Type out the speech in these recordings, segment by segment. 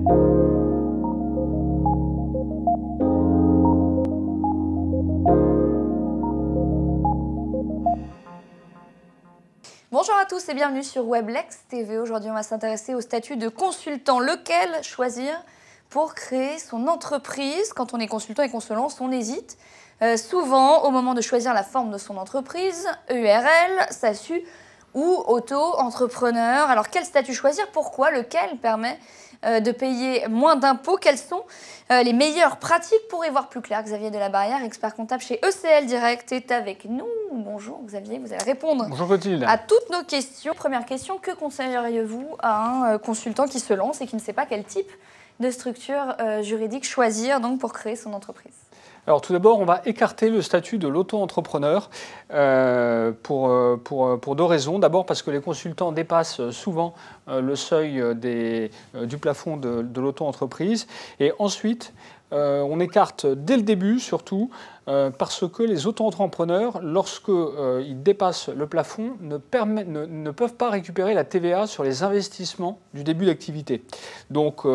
Bonjour à tous et bienvenue sur Weblex TV. Aujourd'hui, on va s'intéresser au statut de consultant. Lequel choisir pour créer son entreprise? Quand on est consultant et qu'on se lance, on hésite souvent au moment de choisir la forme de son entreprise, EURL, SASU ou auto-entrepreneur. Alors, quel statut choisir? Pourquoi? Lequel permet de payer moins d'impôts? Quelles sont les meilleures pratiques? Pour y voir plus clair, Xavier Delabarrière, expert comptable chez ECL Direct, est avec nous. Bonjour Xavier, vous allez répondre à toutes nos questions. Première question, que conseilleriez-vous à un consultant qui se lance et qui ne sait pas quel type de structure juridique choisir donc, pour créer son entreprise? Alors tout d'abord, on va écarter le statut de l'auto-entrepreneur pour deux raisons. D'abord parce que les consultants dépassent souvent le seuil du plafond de l'auto-entreprise. Et ensuite, on écarte dès le début surtout parce que les auto-entrepreneurs, lorsqu'ils dépassent le plafond, ne peuvent pas récupérer la TVA sur les investissements du début d'activité. Donc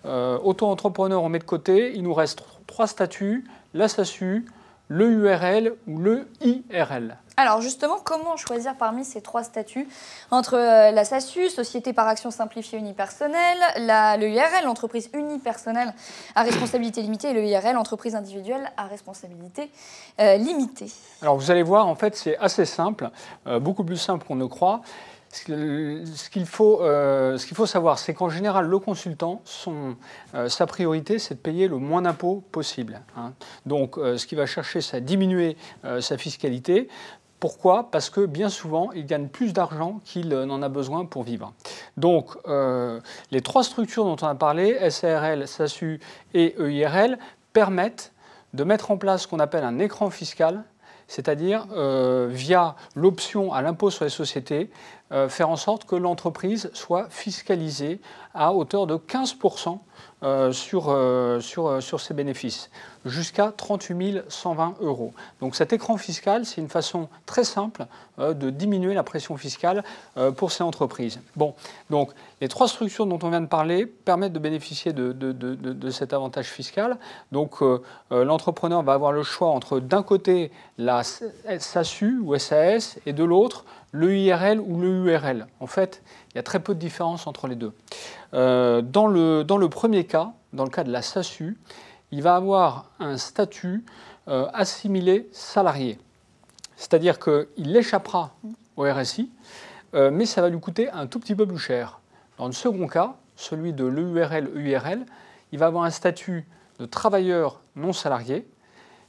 auto-entrepreneur, on met de côté, il nous reste trois statuts: la SASU, le URL ou le IRL. Alors justement, comment choisir parmi ces trois statuts entre la SASU, Société par action simplifiée unipersonnelle, le URL, entreprise unipersonnelle à responsabilité limitée, et le IRL, entreprise individuelle à responsabilité limitée? Alors vous allez voir, en fait, c'est assez simple, beaucoup plus simple qu'on ne croit. Ce qu'il faut savoir, c'est qu'en général, le consultant, sa priorité, c'est de payer le moins d'impôts possible. Donc, ce qu'il va chercher, c'est à diminuer sa fiscalité. Pourquoi? Parce que bien souvent, il gagne plus d'argent qu'il n'en a besoin pour vivre. Donc, les trois structures dont on a parlé, SARL, SASU et EIRL, permettent de mettre en place ce qu'on appelle un écran fiscal, c'est-à-dire via l'option à l'impôt sur les sociétés, faire en sorte que l'entreprise soit fiscalisée à hauteur de 15% sur ses bénéfices, jusqu'à 38 120 €. Donc cet écran fiscal, c'est une façon très simple de diminuer la pression fiscale pour ces entreprises. Bon, donc les trois structures dont on vient de parler permettent de bénéficier de cet avantage fiscal. Donc l'entrepreneur va avoir le choix entre d'un côté la SASU ou SAS et de l'autre le IRL ou le URL. En fait, il y a très peu de différence entre les deux. Dans le premier cas, dans le cas de la SASU, il va avoir un statut assimilé salarié. C'est-à-dire qu'il échappera au RSI, mais ça va lui coûter un tout petit peu plus cher. Dans le second cas, celui de l'EURL-UIRL, il va avoir un statut de travailleur non salarié.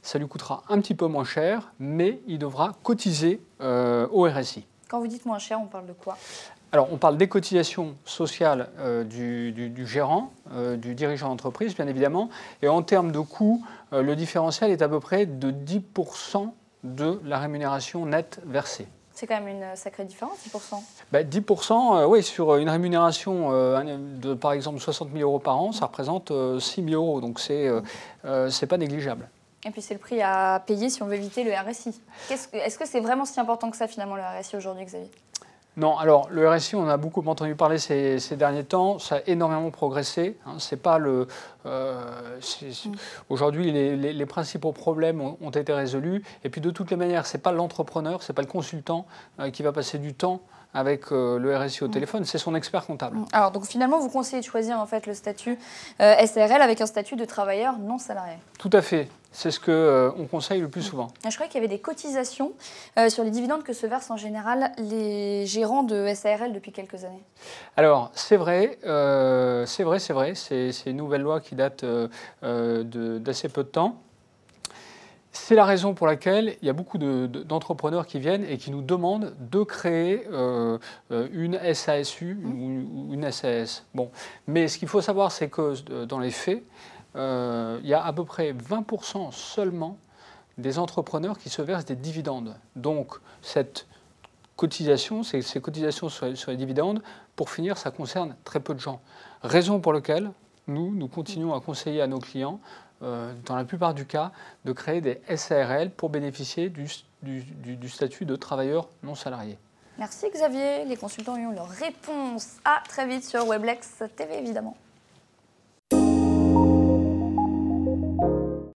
Ça lui coûtera un petit peu moins cher, mais il devra cotiser au RSI. Quand vous dites moins cher, on parle de quoi? Alors, on parle des cotisations sociales du gérant, du dirigeant d'entreprise, bien évidemment. Et en termes de coût, le différentiel est à peu près de 10% de la rémunération nette versée. C'est quand même une sacrée différence, 10%. 10%, oui, sur une rémunération de, par exemple, 60 000 € par an, ça représente 6 000 €. Donc, c'est pas négligeable. Et puis, c'est le prix à payer si on veut éviter le RSI. Est-ce que c'est vraiment si important que ça, finalement, le RSI aujourd'hui, Xavier? Non, alors le RSI, on en a beaucoup entendu parler ces derniers temps, ça a énormément progressé. C'est pas aujourd'hui, les principaux problèmes ont été résolus. Et puis de toutes les manières, c'est pas l'entrepreneur, c'est pas le consultant qui va passer du temps avec le RSI au téléphone, c'est son expert comptable. Alors donc finalement, vous conseillez de choisir en fait le statut SARL avec un statut de travailleur non salarié. Tout à fait. C'est ce qu'on conseille le plus souvent. Je croyais qu'il y avait des cotisations sur les dividendes que se versent en général les gérants de SARL depuis quelques années. Alors, c'est vrai. C'est une nouvelle loi qui date d'assez peu de temps. C'est la raison pour laquelle il y a beaucoup d'entrepreneurs qui viennent et qui nous demandent de créer une SASU ou une SAS. Bon. Mais ce qu'il faut savoir, c'est que dans les faits, il y a à peu près 20% seulement des entrepreneurs qui se versent des dividendes. Donc, cette cotisation, ces cotisations sur les dividendes, pour finir, ça concerne très peu de gens. Raison pour laquelle nous continuons à conseiller à nos clients, dans la plupart du cas, de créer des SARL pour bénéficier du statut de travailleur non salarié. Merci Xavier, les consultants ont eu leur réponse. À très vite sur Weblex TV évidemment.